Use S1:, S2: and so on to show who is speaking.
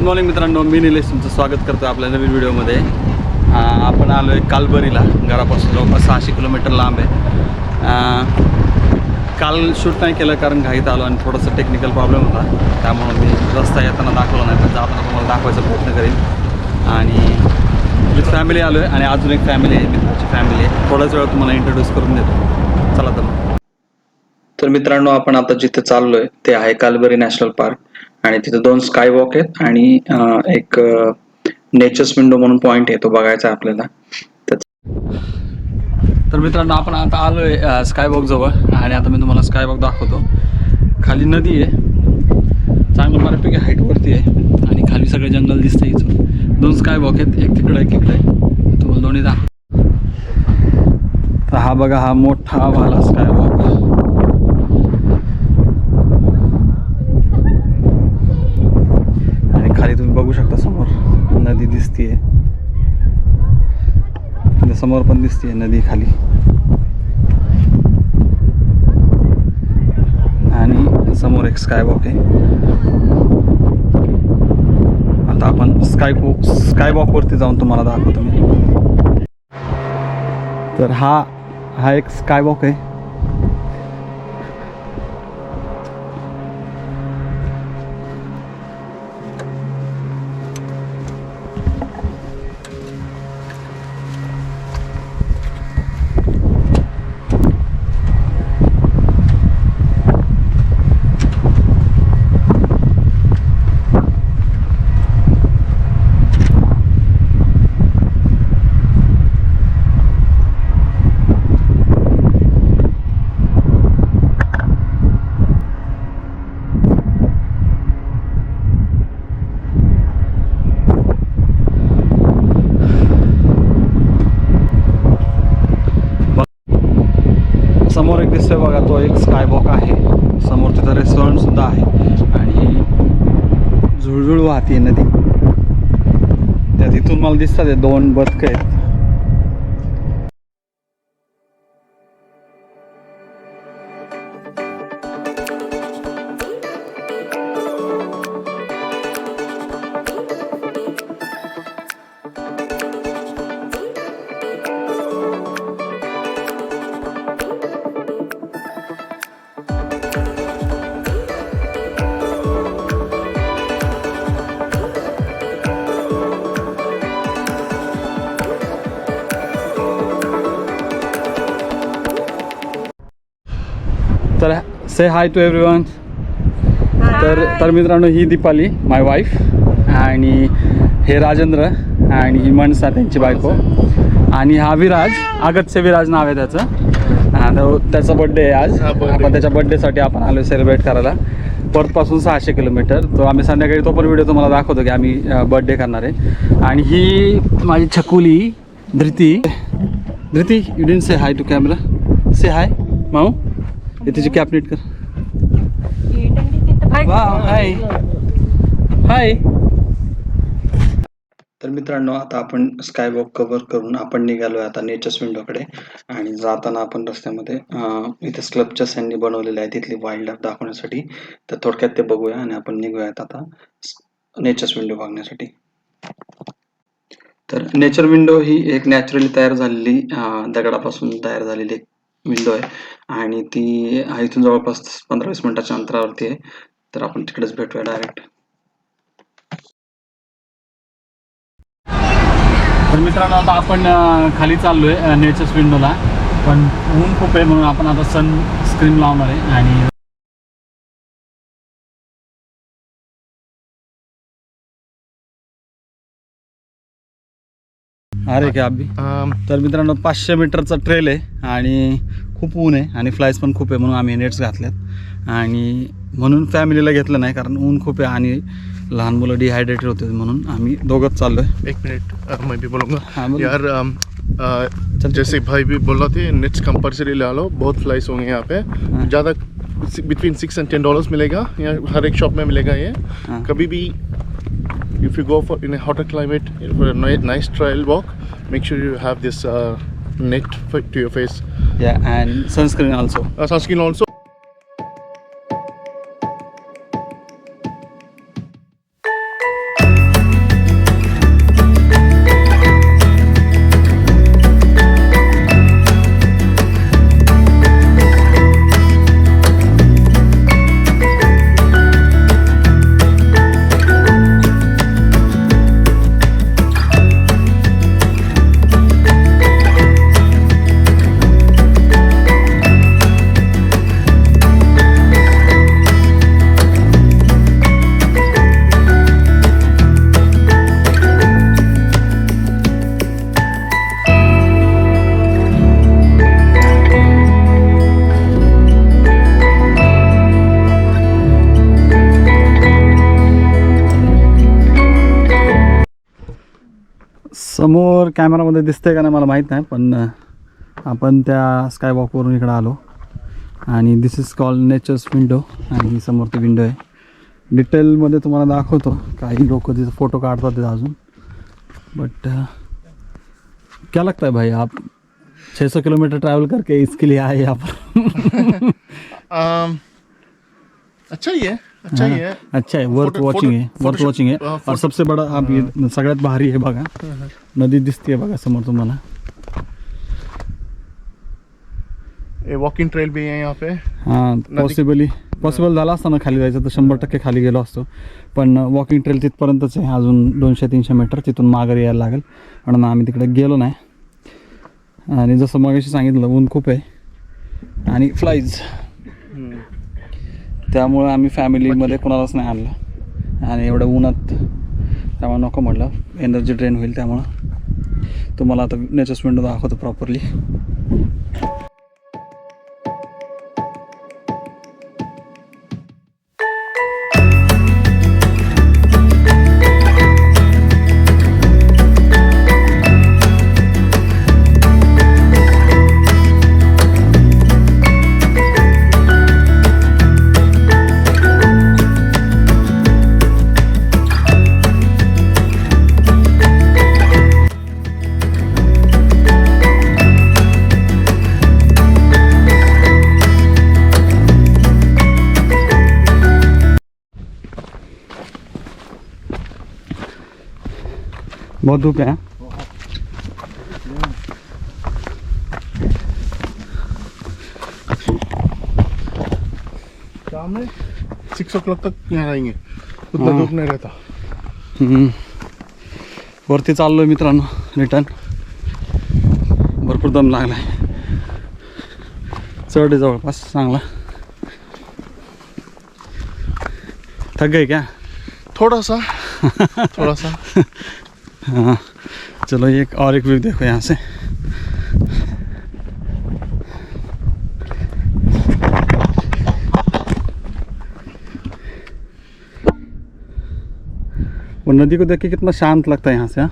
S1: Morning मित्रांनो, मी निलेश तुमचं स्वागत करतो आपल्या नवीन व्हिडिओमध्ये. आपण आलो आहे कालबरीला. घरापासून जवळपास 600 किलोमीटर लांब आहे. काल शूट नाही केलं कारण घाईत आलो आणि थोडंसं टेक्निकल प्रॉब्लेम होता, त्यामुळं मी रस्ता येताना दाखवला नाही, पण जाताना तुम्हाला दाखवायचा प्रयत्न करेन. आणि विथ फॅमिली आलो आहे आणि अजून एक फॅमिली आहे, मित्राची फॅमिली आहे. थोड्याच वेळा तुम्हाला इंट्रोड्यूस करून देतो. चला तर मित्रांनो, आपण आता जिथे चाललो आहे ते आहे कालबरी नॅशनल पार्क. आणि तिथे 2 स्काय वॉक आहेत आणि एक नेचर्स विंडो म्हणून पॉइंट आहे, तो बघायचा आहे आपल्याला. तर मित्रांनो, आपण आता आलो आहे स्काय वॉक जवळ आणि आता मी तुम्हाला स्काय वॉक दाखवतो. खाली नदी आहे, चांगलं बऱ्यापैकी हाईटवरती आहे आणि खाली सगळे जंगल दिसतं. इथून 2 स्काय वॉक आहेत, एक तिकडे एक इकडे, तुम्हाला दोन्ही दाखवतो. तर हा बघा, हा मोठा वाला स्काय वॉक. खाली तुम्ही बघू शकता, समोर नदी दिसतीये, समोर पण दिसतीये नदी खाली. आणि समोर एक स्काय वॉक आहे. आता आपण स्काय वॉक वरती जाऊन तुम्हाला दाखवतो मी. तर हा एक स्काय वॉक आहे. समोर एक दिसतोय बघा, तो एक स्काय वॉक आहे. समोर तिथं रेस्टॉरंट सुद्धा आहे आणि झुळझुळ वाहते नदी. त्या तिथून मला दिसतात 2 बदकं आहेत. तर से हाय टू एव्हरीवन. तर मित्रांनो, ही दीपाली माय वाईफ आणि हे राजेंद्र आणि ही मनसा त्यांची बायको. आणि हा विराज, अगत्य विराज नाव आहे त्याचं. त्याचा बड्डे आहे आज. आपण त्याच्या बड्डेसाठी आपण आलो सेलिब्रेट करायला, परतपासून 600 किलोमीटर. तो आम्ही संध्याकाळी तो पण व्हिडिओ तुम्हाला दाखवतो की आम्ही बड्डे करणार आहे. आणि ही माझी छकुली Dhruti. You didn't say hi to camera. Say hi माऊ. तिची कॅप नीट कर. हाय हाय. तर मित्रांनो, आता आपण स्काय वॉक कव्हर करून आपण निघालो आहे आता नेचर्स विंडोकडे. आणि जाताना आपण रस्त्यामध्ये इथे स्कल्पचर्स यांनी बनवलेले आहे तिथली वाईल्ड लाईफ दाखवण्यासाठी. तर थोडक्यात ते बघूया आणि आपण निघूयात आता नेचर्स विंडो बघण्यासाठी. तर नेचर विंडो ही एक नॅचरली तयार झालेली दगडापासून तयार झालेली एक विंडो आहे आणि ती इथून जवळपास 15-20 मिनिटाच्या अंतरावरती आहे. तर आपण तिकडेच भेटूया डायरेक्ट. तर मित्रांनो, आता आपण खाली चाललोय नेचर्स विंडोला, पण ऊन खूप आहे म्हणून आपण आता सनस्क्रीन लावणार आहे. आणि अरे क्या अभि. तर मित्रांनो, 500 मीटरचा ट्रेल आहे आणि खूप ऊन आहे आणि फ्लाईज पण खूप आहे, म्हणून आम्ही नेट्स घातल्यात. आणि म्हणून फॅमिलीला घेतलं नाही कारण ऊन खूप आहे आणि लहान मुलं डिहायड्रेटेड होते, म्हणून आम्ही दोघंच चाललोय.
S2: एक मिनट मैं भी बोलूँगा यार. जैसे भाई भी बोल रहे थे, नेट्स कंपल्सरी ला लो, बहुत फ्लाइज होंगे यहाँ पे. ज़्यादा बिटवीन $6 and $10 मिलेगा, यहाँ हर एक शॉप में मिलेगा ये. कभी भी if you go for in a hotter climate for a nice trail walk, make sure you have this net to your face.
S1: Yeah, and sunscreen also.
S2: Sunscreen also.
S1: समोर कॅमेरामध्ये दिसतंय का नाही मला माहीत नाही, पण आपण त्या स्काय वॉकवरून इकडं आलो आणि दिस इज कॉल्ड नेचर्स विंडो. आणि ही समोर ती विंडो आहे. डिटेलमध्ये तुम्हाला दाखवतो. काही लोक तिथं फोटो काढतात तिथं अजून. बट क्या लगता है भाई, आप 600 किलोमीटर ट्रैवल करके इसके लिए आए यहाँ पर?
S2: अच्छा ही है, अच्छा ही है.
S1: अच्छा है, वर्थ वॉचिंग है, वर्थ वॉचिंग है. और सबसे बड़ा आप ये सगळ्यात भारी आहे बघा, नदी दिसते बघा समोर तुम्हाला.
S2: ये वॉकिंग ट्रेल भी है यहाँ पे.
S1: हां, पॉसिबल झाला असता ना खाली जायचं तर 100% खाली गेलो असतो. पण वॉकिंग ट्रेल तिथपर्यंतच आहे, अजून 200-300 मीटर तिथून माघारी यायला लागेल. म्हणून आम्ही तिकडे गेलो नाही. आणि जसं मगाशी सांगितलं ऊन खूप आहे आणि फ्लाईज, त्यामुळं आम्ही फॅमिलीमध्ये कोणालाच नाही आणलं. आणि एवढं उन्हात त्यामुळे नको म्हटलं, एनर्जी ड्रेन होईल. त्यामुळं तुम्हाला आता नेचर्स विंडो दाखवतो प्रॉपरली. बहुत धूप है.
S2: शाम में 6 o'clock तक यहाँ रहेंगे, उतना धूप नहीं रहता.
S1: वरती चाललोय मित्रांनो रिटर्न. भरपूर दम लागलाय. चढ आहे जवळपास चांगला. थक गए क्या?
S2: थोड़ा सा.
S1: हाँ, चलो एक और एक व्यू देखो यहाँ से. वो नदी को देख के कितना शांत लगता है यहाँ से. हाँ,